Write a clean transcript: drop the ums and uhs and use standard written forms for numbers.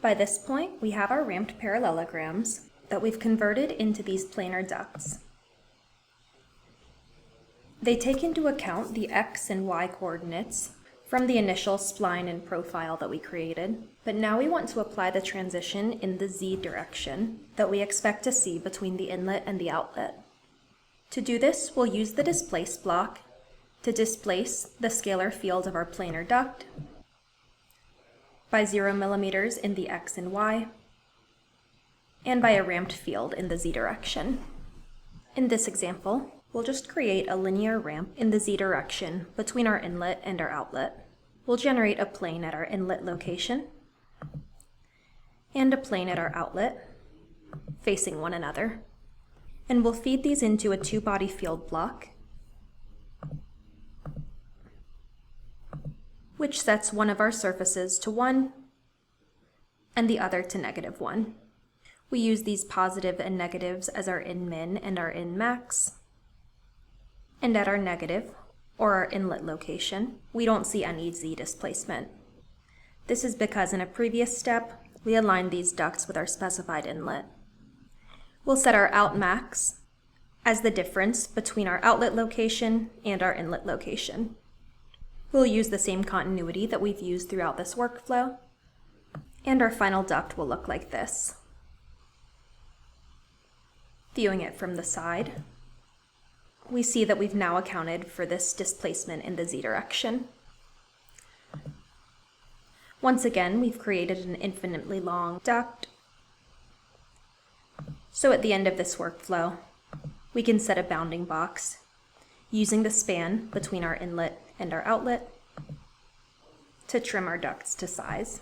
By this point, we have our ramped parallelograms that we've converted into these planar ducts. They take into account the X and Y coordinates from the initial spline and profile that we created, but now we want to apply the transition in the Z direction that we expect to see between the inlet and the outlet. To do this, we'll use the displace block to displace the scalar field of our planar duct by 0 millimeters in the X and Y, and by a ramped field in the Z direction. In this example, we'll just create a linear ramp in the Z direction between our inlet and our outlet. We'll generate a plane at our inlet location and a plane at our outlet facing one another. And we'll feed these into a two-body field block, which sets one of our surfaces to 1 and the other to -1. We use these positive and negatives as our in-min and our in-max. And at our negative, or our inlet location, we don't see any Z displacement. This is because in a previous step, we aligned these ducts with our specified inlet. We'll set our outmax as the difference between our outlet location and our inlet location. We'll use the same continuity that we've used throughout this workflow, and our final duct will look like this. Viewing it from the side, we see that we've now accounted for this displacement in the Z direction. Once again, we've created an infinitely long duct. So at the end of this workflow, we can set a bounding box using the span between our inlet and our outlet to trim our ducts to size.